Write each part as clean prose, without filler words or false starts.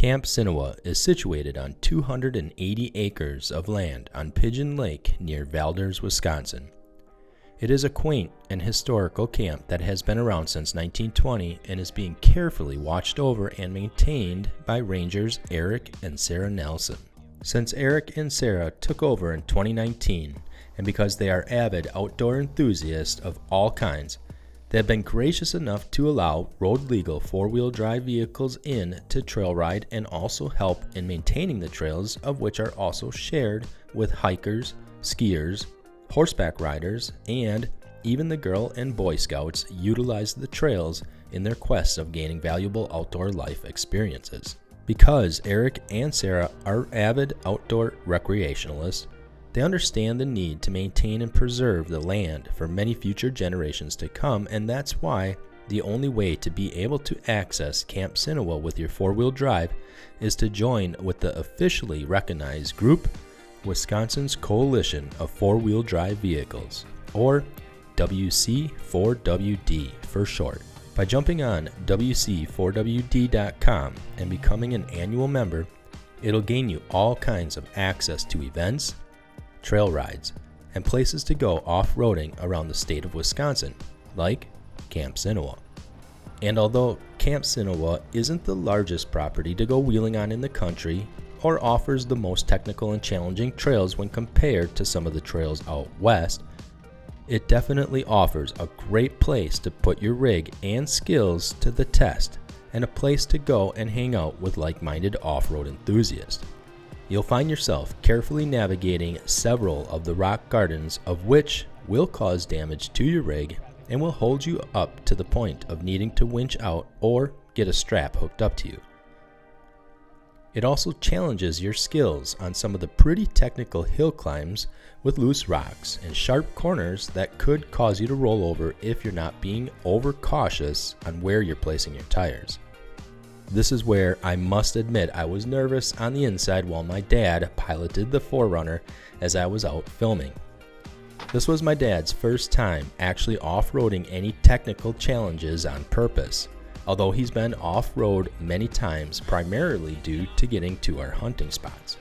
Camp Sinawa is situated on 280 acres of land on Pigeon Lake near Valders, Wisconsin. It is a quaint and historical camp that has been around since 1920 and is being carefully watched over and maintained by Rangers Eric and Sarah Nelson. Since Eric and Sarah took over in 2019, and because they are avid outdoor enthusiasts of all kinds, they have been gracious enough to allow road-legal four-wheel drive vehicles in to trail ride and also help in maintaining the trails, of which are also shared with hikers, skiers, horseback riders, and even the Girl and Boy Scouts utilize the trails in their quest of gaining valuable outdoor life experiences. Because Eric and Sarah are avid outdoor recreationalists, they understand the need to maintain and preserve the land for many future generations to come, and that's why the only way to be able to access Camp Sinawa with your four-wheel drive is to join with the officially recognized group, Wisconsin's Coalition of Four-Wheel Drive Vehicles, or WC4WD for short. By jumping on WC4WD.com and becoming an annual member, it'll gain you all kinds of access to events, trail rides, and places to go off-roading around the state of Wisconsin, like Camp Sinawa. And although Camp Sinawa isn't the largest property to go wheeling on in the country, or offers the most technical and challenging trails when compared to some of the trails out west, it definitely offers a great place to put your rig and skills to the test, and a place to go and hang out with like-minded off-road enthusiasts. You'll find yourself carefully navigating several of the rock gardens, of which will cause damage to your rig and will hold you up to the point of needing to winch out or get a strap hooked up to you. It also challenges your skills on some of the pretty technical hill climbs with loose rocks and sharp corners that could cause you to roll over if you're not being overcautious on where you're placing your tires. This is where I must admit I was nervous on the inside while my dad piloted the 4Runner as I was out filming. This was my dad's first time actually off-roading any technical challenges on purpose, although he's been off-road many times primarily due to getting to our hunting spots.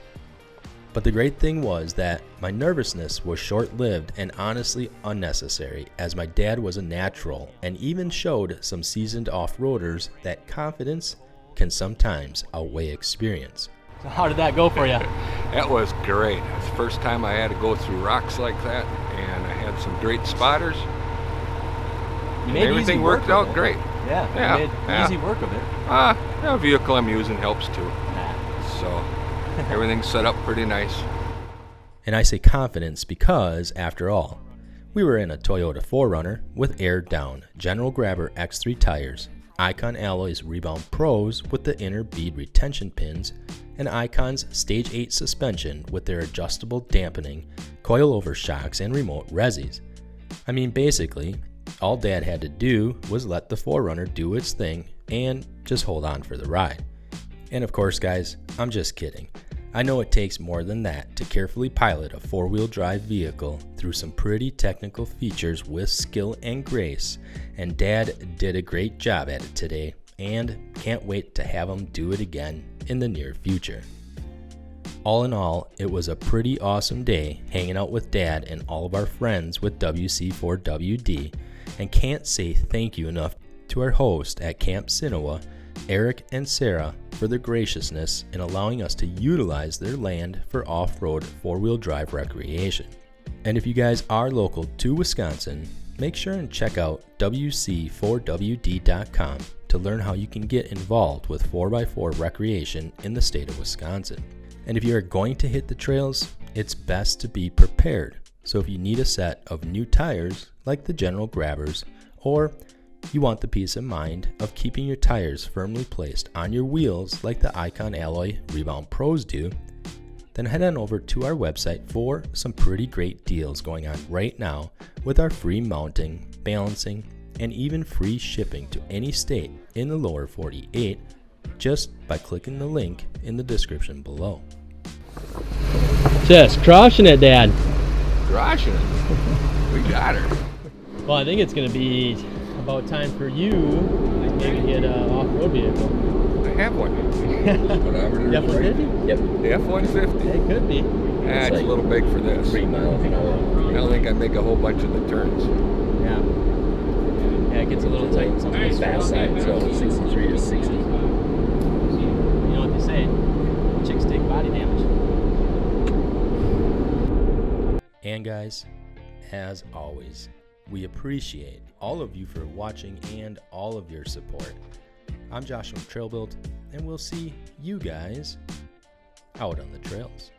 But the great thing was that my nervousness was short-lived and honestly unnecessary, as my dad was a natural and even showed some seasoned off-roaders that confidence can sometimes outweigh experience. So how did that go for you? That was great. It's the first time I had to go through rocks like that, and I had some great spotters. Everything worked out great. Yeah, you made easy work of it. The vehicle I'm using helps too. So everything's set up pretty nice. And I say confidence because, after all, we were in a Toyota 4Runner with aired down General Grabber X3 tires, Icon Alloys Rebound Pros with the inner bead retention pins, and Icon's Stage 8 suspension with their adjustable dampening, coil-over shocks, and remote resis. I mean, basically, all Dad had to do was let the 4Runner do its thing and just hold on for the ride. And of course, guys, I'm just kidding. I know it takes more than that to carefully pilot a four-wheel drive vehicle through some pretty technical features with skill and grace, and Dad did a great job at it today, and can't wait to have him do it again in the near future. All in all, it was a pretty awesome day hanging out with Dad and all of our friends with WC4WD, and can't say thank you enough to our host at Camp Sinawa, Eric and Sarah, for their graciousness in allowing us to utilize their land for off-road four-wheel drive recreation. And if you guys are local to Wisconsin, make sure and check out WC4WD.com to learn how you can get involved with 4x4 recreation in the state of Wisconsin. And if you are going to hit the trails, it's best to be prepared. So if you need a set of new tires like the General Grabbers, or you want the peace of mind of keeping your tires firmly placed on your wheels like the Icon Alloy Rebound Pros do, then head on over to our website for some pretty great deals going on right now with our free mounting, balancing, and even free shipping to any state in the lower 48 just by clicking the link in the description below. Just crushing it, Dad. Crushing it. We got her. Well, I think it's going to be about time for you to maybe get an off-road vehicle. have one. Whatever. F-150? Yep. The F-150. It could be. It's like a little big for this. 3 miles an hour. I don't think I make a whole bunch of the turns. Yeah. Yeah, it gets a little tight in some of these Fast side, so 63 to 60. You know what they say, chicks take body damage. And guys, as always, we appreciate all of you for watching and all of your support. I'm Josh from TrailBuilt, and we'll see you guys out on the trails.